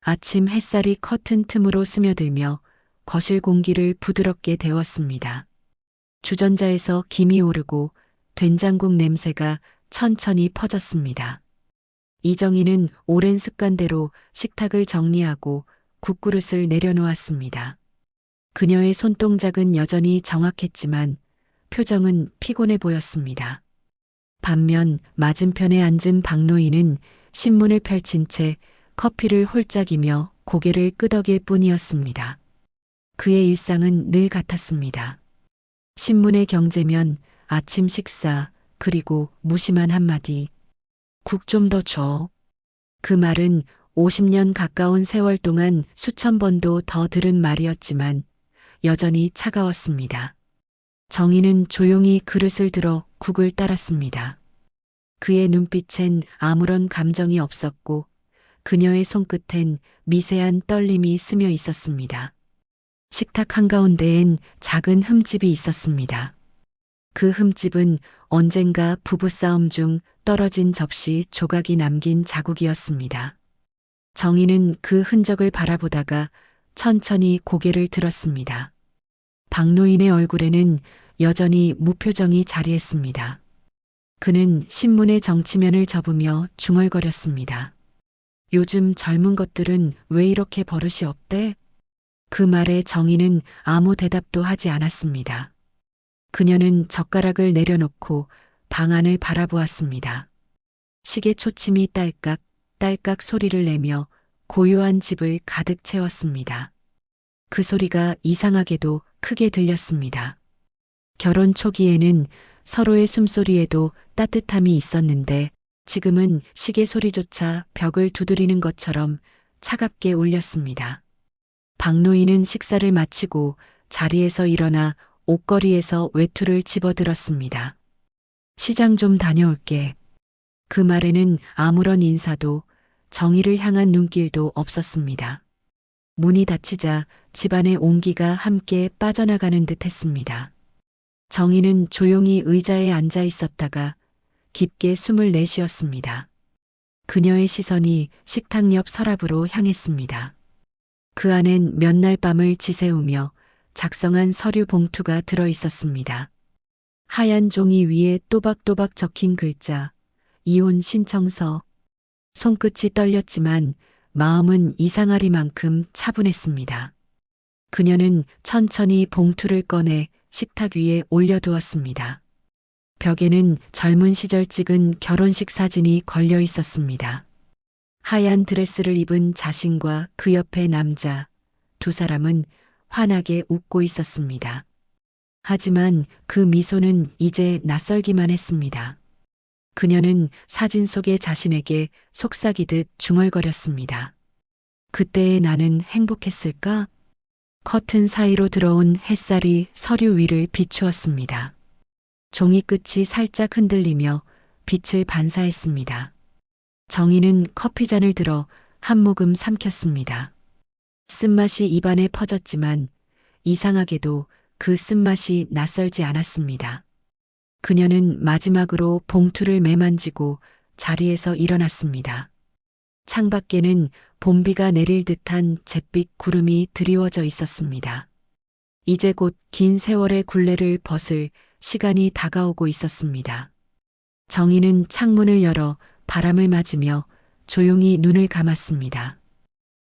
아침 햇살이 커튼 틈으로 스며들며 거실 공기를 부드럽게 데웠습니다. 주전자에서 김이 오르고 된장국 냄새가 천천히 퍼졌습니다. 이정희는 오랜 습관대로 식탁을 정리하고 국그릇을 내려놓았습니다. 그녀의 손동작은 여전히 정확했지만 표정은 피곤해 보였습니다. 반면 맞은편에 앉은 박노인은 신문을 펼친 채 커피를 홀짝이며 고개를 끄덕일 뿐이었습니다. 그의 일상은 늘 같았습니다. 신문의 경제면, 아침 식사, 그리고 무심한 한마디. 국 좀 더 줘. 그 말은 50년 가까운 세월 동안 수천 번도 더 들은 말이었지만 여전히 차가웠습니다. 정희는 조용히 그릇을 들어 국을 따랐습니다. 그의 눈빛엔 아무런 감정이 없었고 그녀의 손끝엔 미세한 떨림이 스며 있었습니다. 식탁 한가운데엔 작은 흠집이 있었습니다. 그 흠집은 언젠가 부부싸움 중 떨어진 접시 조각이 남긴 자국이었습니다. 정희는 그 흔적을 바라보다가 천천히 고개를 들었습니다. 박노인의 얼굴에는 여전히 무표정이 자리했습니다. 그는 신문의 정치면을 접으며 중얼거렸습니다. 요즘 젊은 것들은 왜 이렇게 버릇이 없대? 그 말에 정희는 아무 대답도 하지 않았습니다. 그녀는 젓가락을 내려놓고 방 안을 바라보았습니다. 시계 초침이 딸깍 딸깍 소리를 내며 고요한 집을 가득 채웠습니다. 그 소리가 이상하게도 크게 들렸습니다. 결혼 초기에는 서로의 숨소리에도 따뜻함이 있었는데 지금은 시계 소리조차 벽을 두드리는 것처럼 차갑게 울렸습니다. 박노인은 식사를 마치고 자리에서 일어나 옷걸이에서 외투를 집어들었습니다. 시장 좀 다녀올게. 그 말에는 아무런 인사도 정희를 향한 눈길도 없었습니다. 문이 닫히자 집안의 온기가 함께 빠져나가는 듯 했습니다. 정희는 조용히 의자에 앉아 있었다가 깊게 숨을 내쉬었습니다. 그녀의 시선이 식탁 옆 서랍으로 향했습니다. 그 안엔 몇 날 밤을 지새우며 작성한 서류 봉투가 들어 있었습니다. 하얀 종이 위에 또박또박 적힌 글자, 이혼 신청서. 손끝이 떨렸지만 마음은 이상하리만큼 차분했습니다. 그녀는 천천히 봉투를 꺼내 식탁 위에 올려두었습니다. 벽에는 젊은 시절 찍은 결혼식 사진이 걸려 있었습니다. 하얀 드레스를 입은 자신과 그 옆의 남자, 두 사람은 환하게 웃고 있었습니다. 하지만 그 미소는 이제 낯설기만 했습니다. 그녀는 사진 속의 자신에게 속삭이듯 중얼거렸습니다. 그때의 나는 행복했을까? 커튼 사이로 들어온 햇살이 서류 위를 비추었습니다. 종이 끝이 살짝 흔들리며 빛을 반사했습니다. 정희는 커피잔을 들어 한 모금 삼켰습니다. 쓴맛이 입안에 퍼졌지만 이상하게도 그 쓴맛이 낯설지 않았습니다. 그녀는 마지막으로 봉투를 매만지고 자리에서 일어났습니다. 창밖에는 봄비가 내릴 듯한 잿빛 구름이 드리워져 있었습니다. 이제 곧 긴 세월의 굴레를 벗을 시간이 다가오고 있었습니다. 정희는 창문을 열어 바람을 맞으며 조용히 눈을 감았습니다.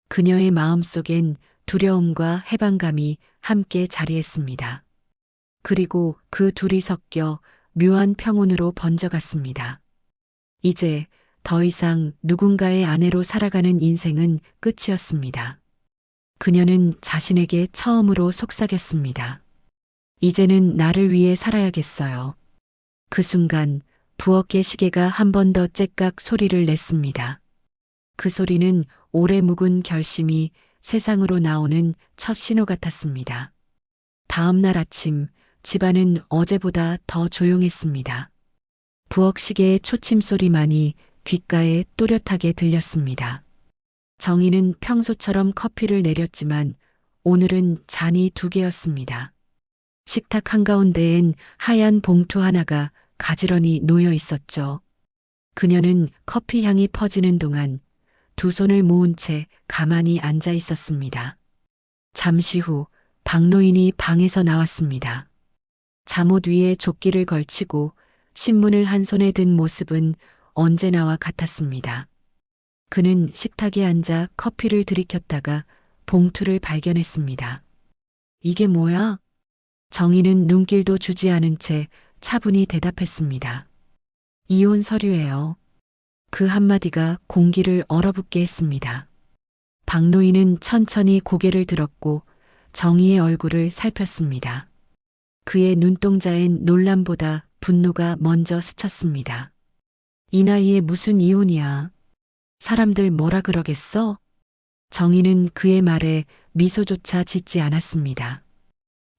그녀의 마음속엔 두려움과 해방감이 함께 자리했습니다. 그리고 그 둘이 섞여 묘한 평온으로 번져갔습니다. 이제 더 이상 누군가의 아내로 살아가는 인생은 끝이었습니다. 그녀는 자신에게 처음으로 속삭였습니다. 이제는 나를 위해 살아야겠어요. 그 순간 부엌의 시계가 한 번 더 째깍 소리를 냈습니다. 그 소리는 오래 묵은 결심이 세상으로 나오는 첫 신호 같았습니다. 다음 날 아침 집안은 어제보다 더 조용했습니다. 부엌 시계의 초침 소리만이 귓가에 또렷하게 들렸습니다. 정희는 평소처럼 커피를 내렸지만 오늘은 잔이 2개였습니다. 식탁 한가운데엔 하얀 봉투 하나가 가지런히 놓여 있었죠. 그녀는 커피 향이 퍼지는 동안 두 손을 모은 채 가만히 앉아 있었습니다. 잠시 후 박노인이 방에서 나왔습니다. 잠옷 위에 조끼를 걸치고 신문을 한 손에 든 모습은 언제나와 같았습니다. 그는 식탁에 앉아 커피를 들이켰다가 봉투를 발견했습니다. 이게 뭐야? 정희는 눈길도 주지 않은 채 차분히 대답했습니다. 이혼 서류예요. 그 한마디가 공기를 얼어붙게 했습니다. 박노인은 천천히 고개를 들었고 정희의 얼굴을 살폈습니다. 그의 눈동자엔 놀람보다 분노가 먼저 스쳤습니다. 이 나이에 무슨 이혼이야? 사람들 뭐라 그러겠어? 정희는 그의 말에 미소조차 짓지 않았습니다.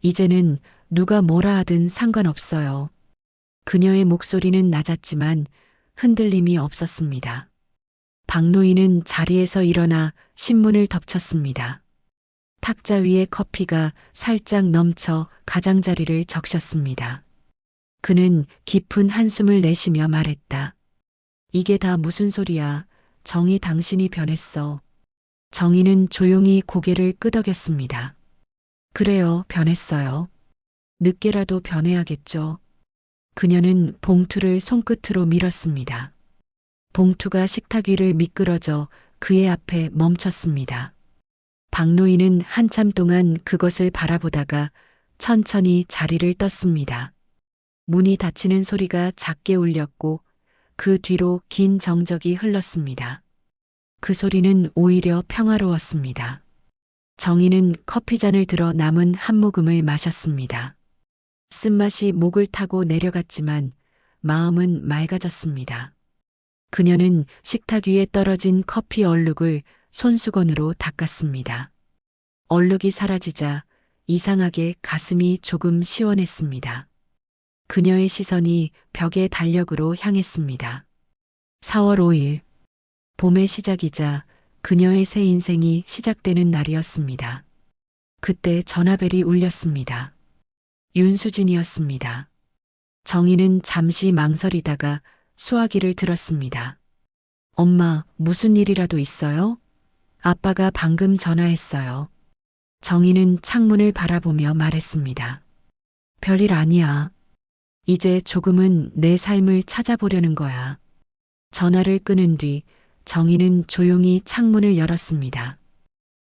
이제는 누가 뭐라 하든 상관없어요. 그녀의 목소리는 낮았지만 흔들림이 없었습니다. 박노인은 자리에서 일어나 신문을 덮쳤습니다. 탁자 위에 커피가 살짝 넘쳐 가장자리를 적셨습니다. 그는 깊은 한숨을 내쉬며 말했다. 이게 다 무슨 소리야? 정희 당신이 변했어. 정희는 조용히 고개를 끄덕였습니다. 그래요, 변했어요. 늦게라도 변해야겠죠. 그녀는 봉투를 손끝으로 밀었습니다. 봉투가 식탁 위를 미끄러져 그의 앞에 멈췄습니다. 박노인은 한참 동안 그것을 바라보다가 천천히 자리를 떴습니다. 문이 닫히는 소리가 작게 울렸고 그 뒤로 긴 정적이 흘렀습니다. 그 소리는 오히려 평화로웠습니다. 정희는 커피잔을 들어 남은 한 모금을 마셨습니다. 쓴맛이 목을 타고 내려갔지만 마음은 맑아졌습니다. 그녀는 식탁 위에 떨어진 커피 얼룩을 손수건으로 닦았습니다. 얼룩이 사라지자 이상하게 가슴이 조금 시원했습니다. 그녀의 시선이 벽의 달력으로 향했습니다. 4월 5일, 봄의 시작이자 그녀의 새 인생이 시작되는 날이었습니다. 그때 전화벨이 울렸습니다. 윤수진이었습니다. 정희는 잠시 망설이다가 수화기를 들었습니다. 엄마, 무슨 일이라도 있어요? 아빠가 방금 전화했어요. 정희는 창문을 바라보며 말했습니다. 별일 아니야. 이제 조금은 내 삶을 찾아보려는 거야. 전화를 끊은 뒤 정희는 조용히 창문을 열었습니다.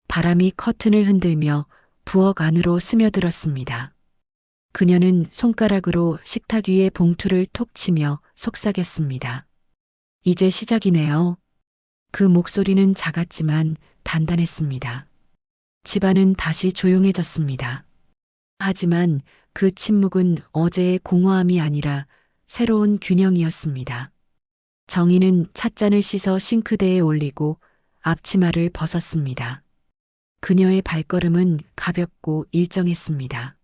바람이 커튼을 흔들며 부엌 안으로 스며들었습니다. 그녀는 손가락으로 식탁 위에 봉투를 톡 치며 속삭였습니다. 이제 시작이네요. 그 목소리는 작았지만 단단했습니다. 집안은 다시 조용해졌습니다. 하지만 그 침묵은 어제의 공허함이 아니라 새로운 균형이었습니다. 정희는 찻잔을 씻어 싱크대에 올리고 앞치마를 벗었습니다. 그녀의 발걸음은 가볍고 일정했습니다.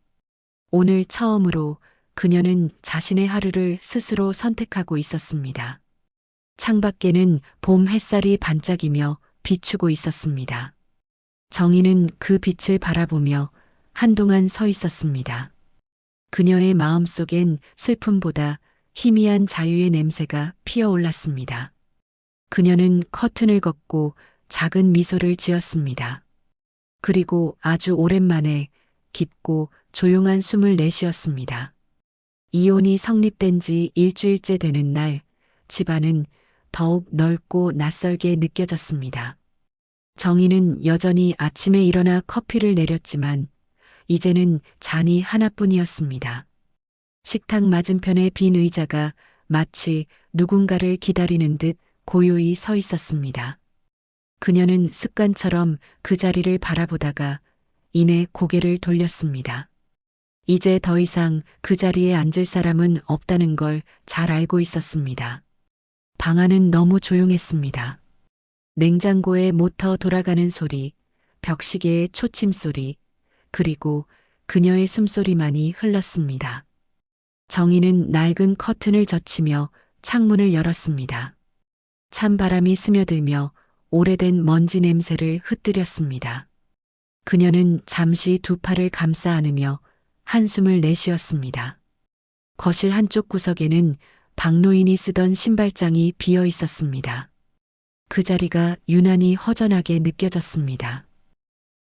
오늘 처음으로 그녀는 자신의 하루를 스스로 선택하고 있었습니다. 창밖에는 봄 햇살이 반짝이며 비추고 있었습니다. 정희는 그 빛을 바라보며 한동안 서 있었습니다. 그녀의 마음속엔 슬픔보다 희미한 자유의 냄새가 피어올랐습니다. 그녀는 커튼을 걷고 작은 미소를 지었습니다. 그리고 아주 오랜만에 깊고 조용한 숨을 내쉬었습니다. 이혼이 성립된 지 일주일째 되는 날, 집안은 더욱 넓고 낯설게 느껴졌습니다. 정희는 여전히 아침에 일어나 커피를 내렸지만 이제는 잔이 하나뿐이었습니다. 식탁 맞은편의 빈 의자가 마치 누군가를 기다리는 듯 고요히 서 있었습니다. 그녀는 습관처럼 그 자리를 바라보다가 이내 고개를 돌렸습니다. 이제 더 이상 그 자리에 앉을 사람은 없다는 걸 잘 알고 있었습니다. 방 안은 너무 조용했습니다. 냉장고의 모터 돌아가는 소리, 벽시계의 초침 소리, 그리고 그녀의 숨소리만이 흘렀습니다. 정희는 낡은 커튼을 젖히며 창문을 열었습니다. 찬바람이 스며들며 오래된 먼지 냄새를 흩뜨렸습니다. 그녀는 잠시 두 팔을 감싸 안으며 한숨을 내쉬었습니다. 거실 한쪽 구석에는 박노인이 쓰던 신발장이 비어 있었습니다. 그 자리가 유난히 허전하게 느껴졌습니다.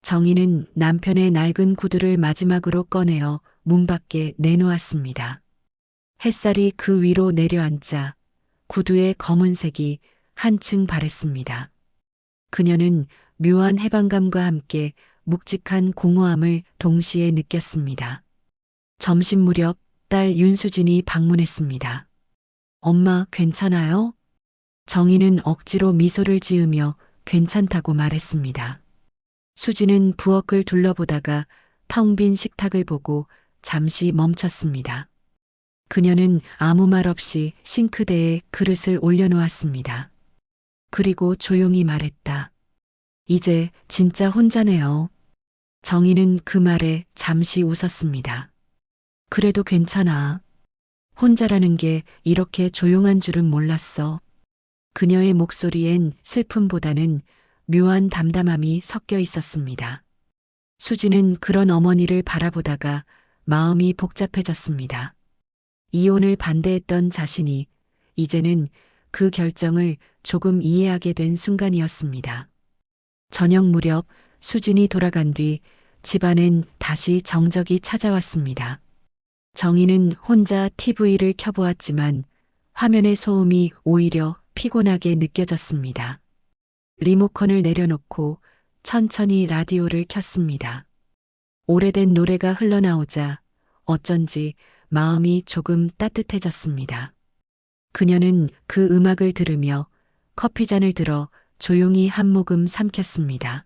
정희는 남편의 낡은 구두를 마지막으로 꺼내어 문 밖에 내놓았습니다. 햇살이 그 위로 내려앉자 구두의 검은색이 한층 바랬습니다. 그녀는 묘한 해방감과 함께 묵직한 공허함을 동시에 느꼈습니다. 점심 무렵 딸 윤수진이 방문했습니다. 엄마, 괜찮아요? 정희는 억지로 미소를 지으며 괜찮다고 말했습니다. 수진은 부엌을 둘러보다가 텅 빈 식탁을 보고 잠시 멈췄습니다. 그녀는 아무 말 없이 싱크대에 그릇을 올려놓았습니다. 그리고 조용히 말했다. 이제 진짜 혼자네요. 정희는 그 말에 잠시 웃었습니다. 그래도 괜찮아. 혼자라는 게 이렇게 조용한 줄은 몰랐어. 그녀의 목소리엔 슬픔보다는 묘한 담담함이 섞여 있었습니다. 수지는 그런 어머니를 바라보다가 마음이 복잡해졌습니다. 이혼을 반대했던 자신이 이제는 그 결정을 조금 이해하게 된 순간이었습니다. 저녁 무렵 수진이 돌아간 뒤 집안엔 다시 정적이 찾아왔습니다. 정희는 혼자 TV를 켜보았지만 화면의 소음이 오히려 피곤하게 느껴졌습니다. 리모컨을 내려놓고 천천히 라디오를 켰습니다. 오래된 노래가 흘러나오자 어쩐지 마음이 조금 따뜻해졌습니다. 그녀는 그 음악을 들으며 커피잔을 들어 조용히 한 모금 삼켰습니다.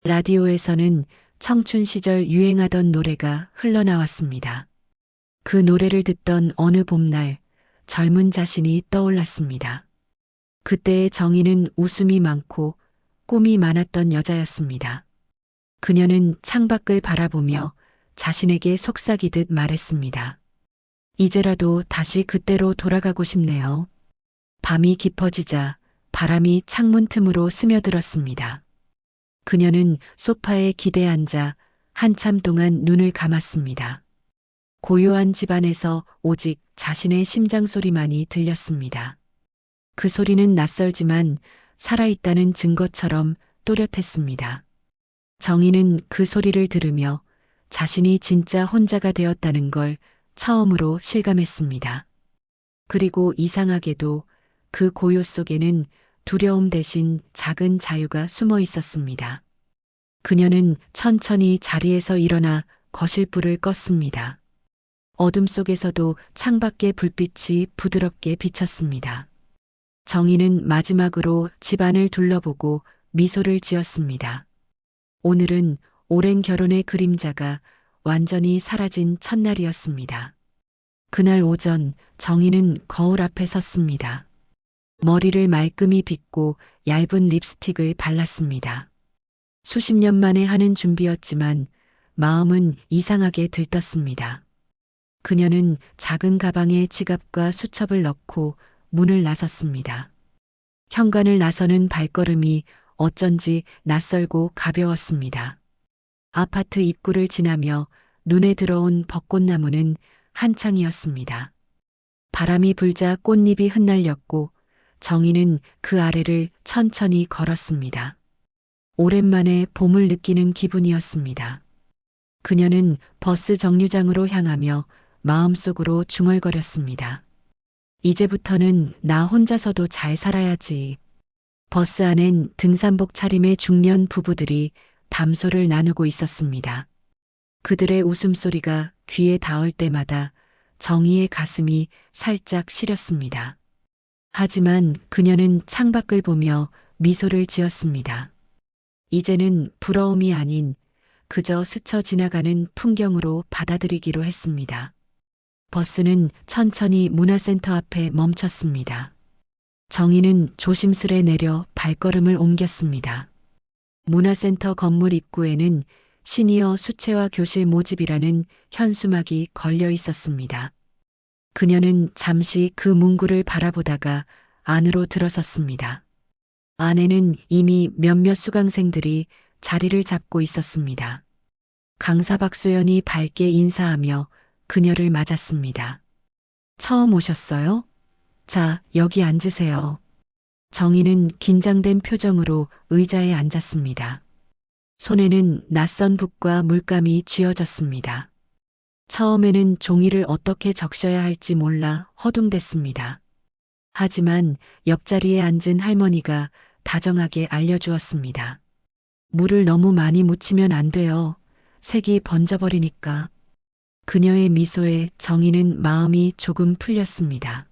라디오에서는 청춘 시절 유행하던 노래가 흘러나왔습니다. 그 노래를 듣던 어느 봄날 젊은 자신이 떠올랐습니다. 그때의 정희는 웃음이 많고 꿈이 많았던 여자였습니다. 그녀는 창밖을 바라보며 자신에게 속삭이듯 말했습니다. 이제라도 다시 그때로 돌아가고 싶네요. 밤이 깊어지자 바람이 창문 틈으로 스며들었습니다. 그녀는 소파에 기대 앉아 한참 동안 눈을 감았습니다. 고요한 집안에서 오직 자신의 심장 소리만이 들렸습니다. 그 소리는 낯설지만 살아있다는 증거처럼 또렷했습니다. 정희는 그 소리를 들으며 자신이 진짜 혼자가 되었다는 걸 처음으로 실감했습니다. 그리고 이상하게도 그 고요 속에는 두려움 대신 작은 자유가 숨어 있었습니다. 그녀는 천천히 자리에서 일어나 거실불을 껐습니다. 어둠 속에서도 창밖의 불빛이 부드럽게 비쳤습니다. 정희는 마지막으로 집안을 둘러보고 미소를 지었습니다. 오늘은 오랜 결혼의 그림자가 완전히 사라진 첫날이었습니다. 그날 오전 정희는 거울 앞에 섰습니다. 머리를 말끔히 빗고 얇은 립스틱을 발랐습니다. 수십 년 만에 하는 준비였지만 마음은 이상하게 들떴습니다. 그녀는 작은 가방에 지갑과 수첩을 넣고 문을 나섰습니다. 현관을 나서는 발걸음이 어쩐지 낯설고 가벼웠습니다. 아파트 입구를 지나며 눈에 들어온 벚꽃나무는 한창이었습니다. 바람이 불자 꽃잎이 흩날렸고 정희는 그 아래를 천천히 걸었습니다. 오랜만에 봄을 느끼는 기분이었습니다. 그녀는 버스 정류장으로 향하며 마음속으로 중얼거렸습니다. 이제부터는 나 혼자서도 잘 살아야지. 버스 안엔 등산복 차림의 중년 부부들이 담소를 나누고 있었습니다. 그들의 웃음소리가 귀에 닿을 때마다 정희의 가슴이 살짝 시렸습니다. 하지만 그녀는 창밖을 보며 미소를 지었습니다. 이제는 부러움이 아닌 그저 스쳐 지나가는 풍경으로 받아들이기로 했습니다. 버스는 천천히 문화센터 앞에 멈췄습니다. 정희는 조심스레 내려 발걸음을 옮겼습니다. 문화센터 건물 입구에는 시니어 수채화 교실 모집이라는 현수막이 걸려 있었습니다. 그녀는 잠시 그 문구를 바라보다가 안으로 들어섰습니다. 안에는 이미 몇몇 수강생들이 자리를 잡고 있었습니다. 강사 박소연이 밝게 인사하며 그녀를 맞았습니다. 처음 오셨어요? 자, 여기 앉으세요. 정희는 긴장된 표정으로 의자에 앉았습니다. 손에는 낯선 붓과 물감이 쥐어졌습니다. 처음에는 종이를 어떻게 적셔야 할지 몰라 허둥댔습니다. 하지만 옆자리에 앉은 할머니가 다정하게 알려주었습니다. 물을 너무 많이 묻히면 안 돼요. 색이 번져버리니까. 그녀의 미소에 정희는 마음이 조금 풀렸습니다.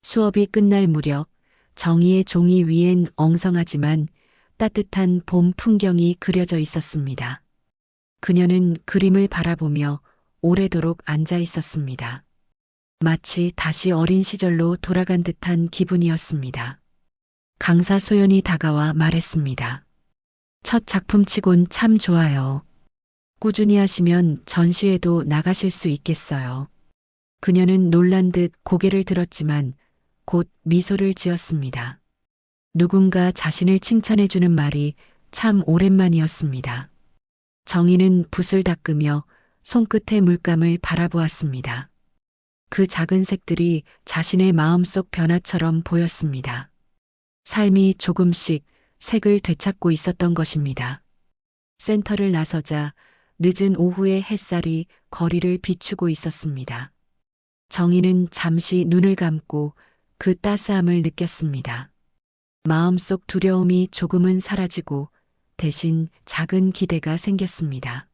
수업이 끝날 무렵 정희의 종이 위엔 엉성하지만 따뜻한 봄 풍경이 그려져 있었습니다. 그녀는 그림을 바라보며 오래도록 앉아 있었습니다. 마치 다시 어린 시절로 돌아간 듯한 기분이었습니다. 강사 소연이 다가와 말했습니다. 첫 작품치곤 참 좋아요. 꾸준히 하시면 전시회도 나가실 수 있겠어요. 그녀는 놀란 듯 고개를 들었지만 곧 미소를 지었습니다. 누군가 자신을 칭찬해주는 말이 참 오랜만이었습니다. 정희는 붓을 닦으며 손끝의 물감을 바라보았습니다. 그 작은 색들이 자신의 마음속 변화처럼 보였습니다. 삶이 조금씩 색을 되찾고 있었던 것입니다. 센터를 나서자 늦은 오후의 햇살이 거리를 비추고 있었습니다. 정희는 잠시 눈을 감고 그 따스함을 느꼈습니다. 마음속 두려움이 조금은 사라지고 대신 작은 기대가 생겼습니다.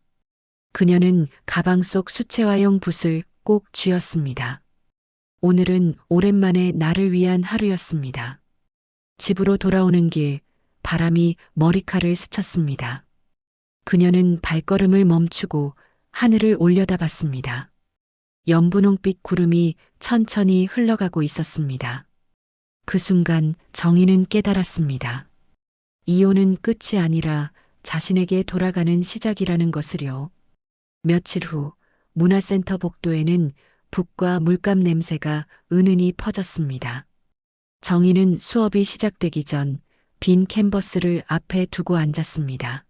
그녀는 가방 속 수채화용 붓을 꼭 쥐었습니다. 오늘은 오랜만에 나를 위한 하루였습니다. 집으로 돌아오는 길, 바람이 머리카락을 스쳤습니다. 그녀는 발걸음을 멈추고 하늘을 올려다봤습니다. 연분홍빛 구름이 천천히 흘러가고 있었습니다. 그 순간 정희는 깨달았습니다. 이혼은 끝이 아니라 자신에게 돌아가는 시작이라는 것을요. 며칠 후 문화센터 복도에는 붓과 물감 냄새가 은은히 퍼졌습니다. 정희는 수업이 시작되기 전 빈 캔버스를 앞에 두고 앉았습니다.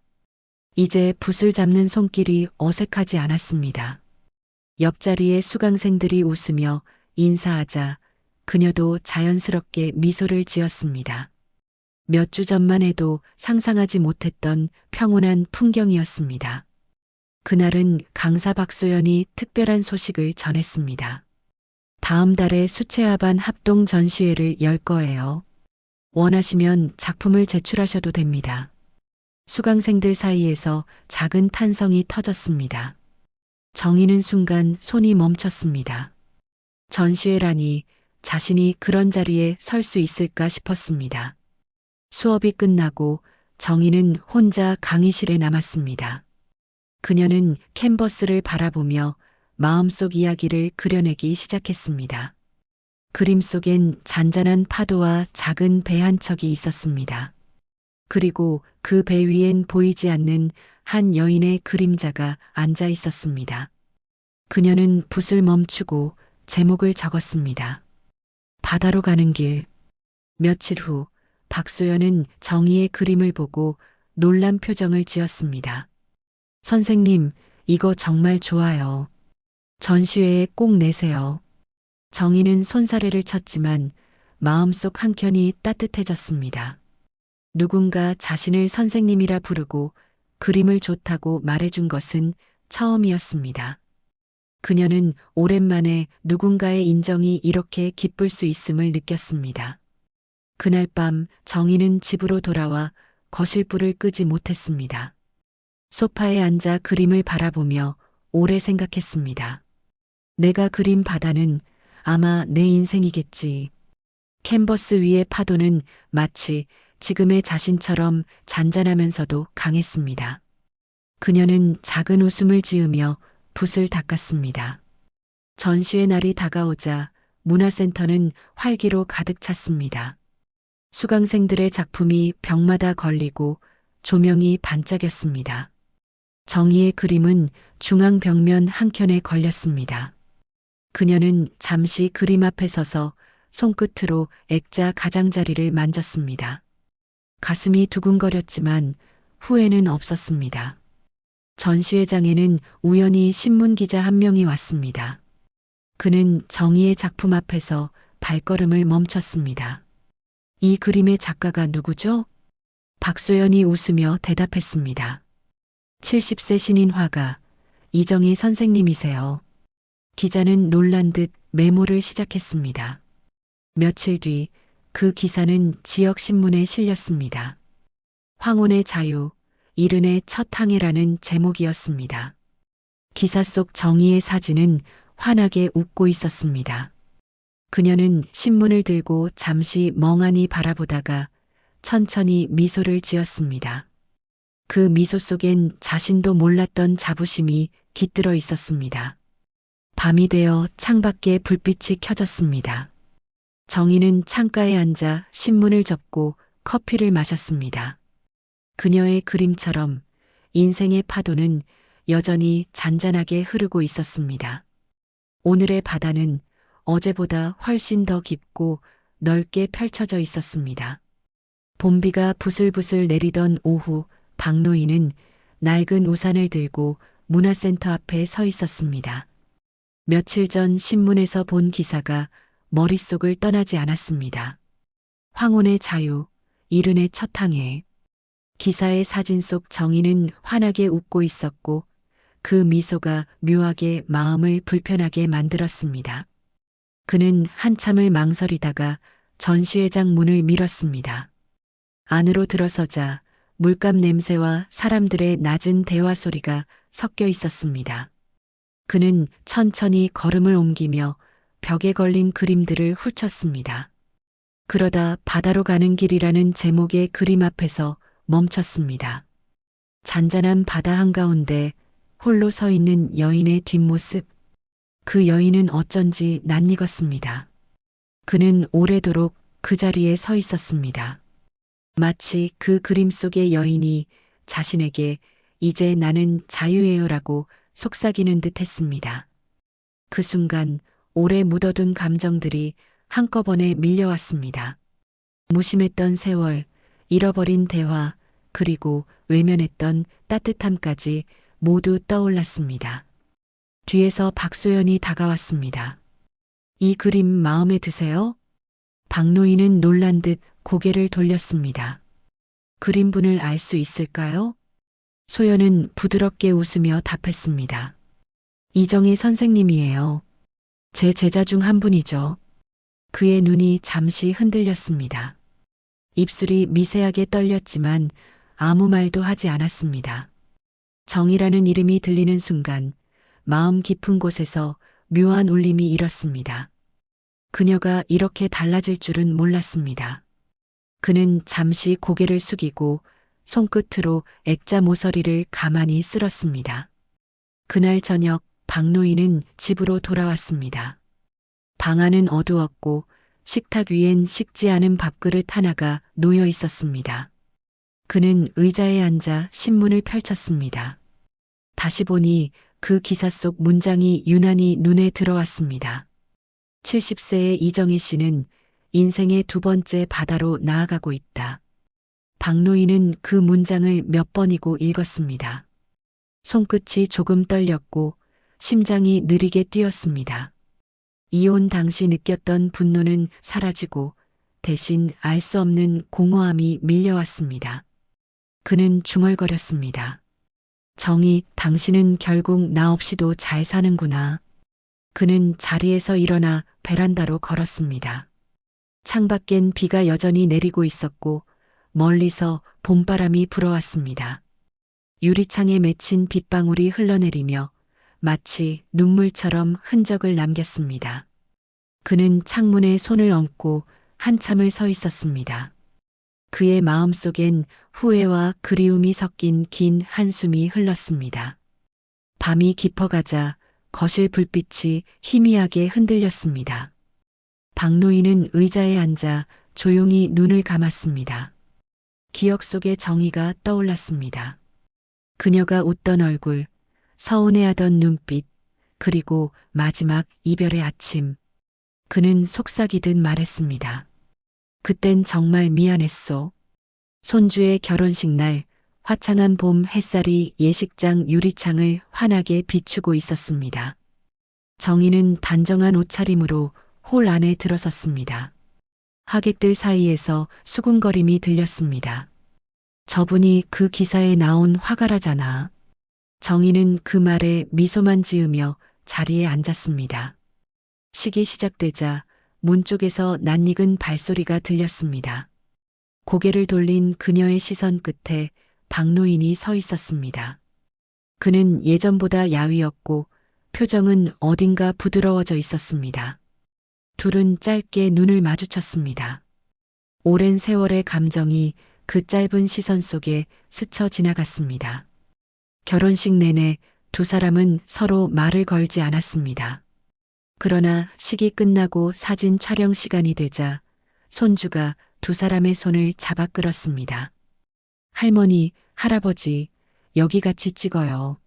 이제 붓을 잡는 손길이 어색하지 않았습니다. 옆자리의 수강생들이 웃으며 인사하자 그녀도 자연스럽게 미소를 지었습니다. 몇 주 전만 해도 상상하지 못했던 평온한 풍경이었습니다. 그날은 강사 박소연이 특별한 소식을 전했습니다. 다음 달에 수채화반 합동 전시회를 열 거예요. 원하시면 작품을 제출하셔도 됩니다. 수강생들 사이에서 작은 탄성이 터졌습니다. 정희는 순간 손이 멈췄습니다. 전시회라니 자신이 그런 자리에 설 수 있을까 싶었습니다. 수업이 끝나고 정희는 혼자 강의실에 남았습니다. 그녀는 캔버스를 바라보며 마음속 이야기를 그려내기 시작했습니다. 그림 속엔 잔잔한 파도와 작은 배 한 척이 있었습니다. 그리고 그 배 위엔 보이지 않는 한 여인의 그림자가 앉아 있었습니다. 그녀는 붓을 멈추고 제목을 적었습니다. 바다로 가는 길. 며칠 후 박소연은 정희의 그림을 보고 놀란 표정을 지었습니다. 선생님, 이거 정말 좋아요. 전시회에 꼭 내세요. 정희는 손사래를 쳤지만 마음속 한켠이 따뜻해졌습니다. 누군가 자신을 선생님이라 부르고 그림을 좋다고 말해준 것은 처음이었습니다. 그녀는 오랜만에 누군가의 인정이 이렇게 기쁠 수 있음을 느꼈습니다. 그날 밤 정희는 집으로 돌아와 거실불을 끄지 못했습니다. 소파에 앉아 그림을 바라보며 오래 생각했습니다. 내가 그린 바다는 아마 내 인생이겠지. 캔버스 위의 파도는 마치 지금의 자신처럼 잔잔하면서도 강했습니다. 그녀는 작은 웃음을 지으며 붓을 닦았습니다. 전시회 날이 다가오자 문화센터는 활기로 가득 찼습니다. 수강생들의 작품이 벽마다 걸리고 조명이 반짝였습니다. 정희의 그림은 중앙 벽면 한켠에 걸렸습니다. 그녀는 잠시 그림 앞에 서서 손끝으로 액자 가장자리를 만졌습니다. 가슴이 두근거렸지만 후회는 없었습니다. 전시회장에는 우연히 신문 기자 한 명이 왔습니다. 그는 정희의 작품 앞에서 발걸음을 멈췄습니다. 이 그림의 작가가 누구죠? 박소연이 웃으며 대답했습니다. 70세 신인 화가 이정희 선생님이세요. 기자는 놀란 듯 메모를 시작했습니다. 며칠 뒤 그 기사는 지역 신문에 실렸습니다. 황혼의 자유, 이른의 첫 항해라는 제목이었습니다. 기사 속 정희의 사진은 환하게 웃고 있었습니다. 그녀는 신문을 들고 잠시 멍하니 바라보다가 천천히 미소를 지었습니다. 그 미소 속엔 자신도 몰랐던 자부심이 깃들어 있었습니다. 밤이 되어 창밖에 불빛이 켜졌습니다. 정희는 창가에 앉아 신문을 접고 커피를 마셨습니다. 그녀의 그림처럼 인생의 파도는 여전히 잔잔하게 흐르고 있었습니다. 오늘의 바다는 어제보다 훨씬 더 깊고 넓게 펼쳐져 있었습니다. 봄비가 부슬부슬 내리던 오후, 박노인은 낡은 우산을 들고 문화센터 앞에 서 있었습니다. 며칠 전 신문에서 본 기사가 머릿속을 떠나지 않았습니다. 황혼의 자유, 이른의 첫 항해. 기사의 사진 속 정희는 환하게 웃고 있었고 그 미소가 묘하게 마음을 불편하게 만들었습니다. 그는 한참을 망설이다가 전시회장 문을 밀었습니다. 안으로 들어서자 물감 냄새와 사람들의 낮은 대화 소리가 섞여 있었습니다. 그는 천천히 걸음을 옮기며 벽에 걸린 그림들을 훑었습니다. 그러다 바다로 가는 길이라는 제목의 그림 앞에서 멈췄습니다. 잔잔한 바다 한가운데 홀로 서 있는 여인의 뒷모습. 그 여인은 어쩐지 낯익었습니다. 그는 오래도록 그 자리에 서 있었습니다. 마치 그 그림 속의 여인이 자신에게 이제 나는 자유예요라고 속삭이는 듯 했습니다. 그 순간 오래 묻어둔 감정들이 한꺼번에 밀려왔습니다. 무심했던 세월, 잃어버린 대화, 그리고 외면했던 따뜻함까지 모두 떠올랐습니다. 뒤에서 박소연이 다가왔습니다. 이 그림 마음에 드세요? 박노인은 놀란 듯 고개를 돌렸습니다. 그림분을 알 수 있을까요? 소연은 부드럽게 웃으며 답했습니다. 이정희 선생님이에요. 제 제자 중 한 분이죠. 그의 눈이 잠시 흔들렸습니다. 입술이 미세하게 떨렸지만 아무 말도 하지 않았습니다. 정이라는 이름이 들리는 순간 마음 깊은 곳에서 묘한 울림이 일었습니다. 그녀가 이렇게 달라질 줄은 몰랐습니다. 그는 잠시 고개를 숙이고 손끝으로 액자 모서리를 가만히 쓸었습니다. 그날 저녁 박노인은 집으로 돌아왔습니다. 방 안은 어두웠고 식탁 위엔 식지 않은 밥그릇 하나가 놓여 있었습니다. 그는 의자에 앉아 신문을 펼쳤습니다. 다시 보니 그 기사 속 문장이 유난히 눈에 들어왔습니다. 70세의 이정희 씨는 인생의 두 번째 바다로 나아가고 있다. 박노인은 그 문장을 몇 번이고 읽었습니다. 손끝이 조금 떨렸고 심장이 느리게 뛰었습니다. 이혼 당시 느꼈던 분노는 사라지고 대신 알 수 없는 공허함이 밀려왔습니다. 그는 중얼거렸습니다. 정희, 당신은 결국 나 없이도 잘 사는구나. 그는 자리에서 일어나 베란다로 걸었습니다. 창밖엔 비가 여전히 내리고 있었고 멀리서 봄바람이 불어왔습니다. 유리창에 맺힌 빗방울이 흘러내리며 마치 눈물처럼 흔적을 남겼습니다. 그는 창문에 손을 얹고 한참을 서 있었습니다. 그의 마음속엔 후회와 그리움이 섞인 긴 한숨이 흘렀습니다. 밤이 깊어가자 거실 불빛이 희미하게 흔들렸습니다. 박노인은 의자에 앉아 조용히 눈을 감았습니다. 기억 속의 정희가 떠올랐습니다. 그녀가 웃던 얼굴, 서운해하던 눈빛, 그리고 마지막 이별의 아침. 그는 속삭이듯 말했습니다. 그땐 정말 미안했소. 손주의 결혼식 날 화창한 봄 햇살이 예식장 유리창을 환하게 비추고 있었습니다. 정희는 단정한 옷차림으로 홀 안에 들어섰습니다. 하객들 사이에서 수군거림이 들렸습니다. 저분이 그 기사에 나온 화가라잖아. 정희는 그 말에 미소만 지으며 자리에 앉았습니다. 식이 시작되자 문 쪽에서 낯익은 발소리가 들렸습니다. 고개를 돌린 그녀의 시선 끝에 박노인이 서 있었습니다. 그는 예전보다 야위었고 표정은 어딘가 부드러워져 있었습니다. 둘은 짧게 눈을 마주쳤습니다. 오랜 세월의 감정이 그 짧은 시선 속에 스쳐 지나갔습니다. 결혼식 내내 두 사람은 서로 말을 걸지 않았습니다. 그러나 식이 끝나고 사진 촬영 시간이 되자 손주가 두 사람의 손을 잡아 끌었습니다. 할머니, 할아버지, 여기 같이 찍어요.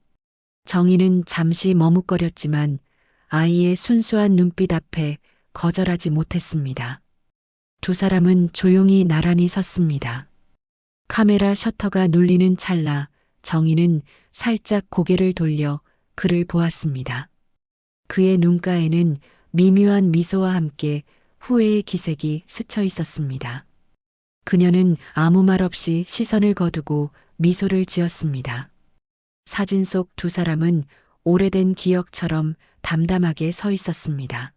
정희는 잠시 머뭇거렸지만 아이의 순수한 눈빛 앞에 거절하지 못했습니다. 두 사람은 조용히 나란히 섰습니다. 카메라 셔터가 눌리는 찰나 정희는 살짝 고개를 돌려 그를 보았습니다. 그의 눈가에는 미묘한 미소와 함께 후회의 기색이 스쳐 있었습니다. 그녀는 아무 말 없이 시선을 거두고 미소를 지었습니다. 사진 속 두 사람은 오래된 기억처럼 담담하게 서 있었습니다.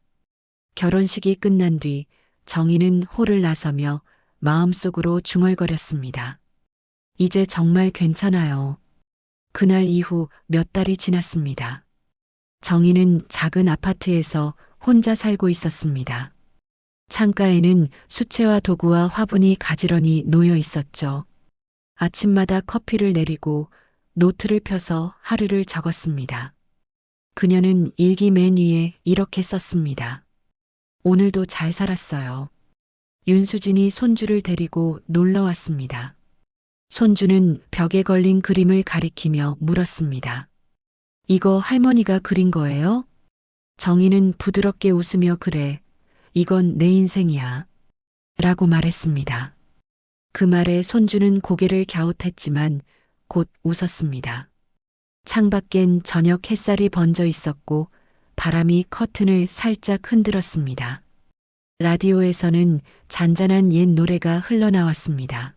결혼식이 끝난 뒤 정희는 홀을 나서며 마음속으로 중얼거렸습니다. 이제 정말 괜찮아요. 그날 이후 몇 달이 지났습니다. 정희는 작은 아파트에서 혼자 살고 있었습니다. 창가에는 수채화 도구와 화분이 가지런히 놓여 있었죠. 아침마다 커피를 내리고 노트를 펴서 하루를 적었습니다. 그녀는 일기 맨 위에 이렇게 썼습니다. 오늘도 잘 살았어요. 윤수진이 손주를 데리고 놀러 왔습니다. 손주는 벽에 걸린 그림을 가리키며 물었습니다. 이거 할머니가 그린 거예요? 정희는 부드럽게 웃으며 그래. 이건 내 인생이야. 라고 말했습니다. 그 말에 손주는 고개를 갸웃했지만 곧 웃었습니다. 창밖엔 저녁 햇살이 번져 있었고 바람이 커튼을 살짝 흔들었습니다. 라디오에서는 잔잔한 옛 노래가 흘러나왔습니다.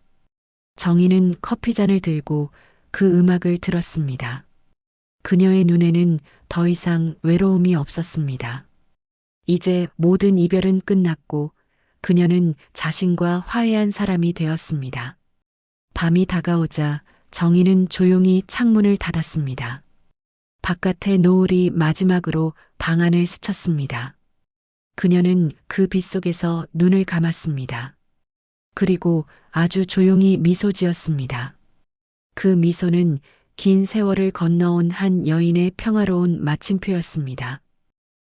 정희는 커피잔을 들고 그 음악을 들었습니다. 그녀의 눈에는 더 이상 외로움이 없었습니다. 이제 모든 이별은 끝났고 그녀는 자신과 화해한 사람이 되었습니다. 밤이 다가오자 정희는 조용히 창문을 닫았습니다. 바깥의 노을이 마지막으로 방 안을 스쳤습니다. 그녀는 그 빛 속에서 눈을 감았습니다. 그리고 아주 조용히 미소 지었습니다. 그 미소는 긴 세월을 건너온 한 여인의 평화로운 마침표였습니다.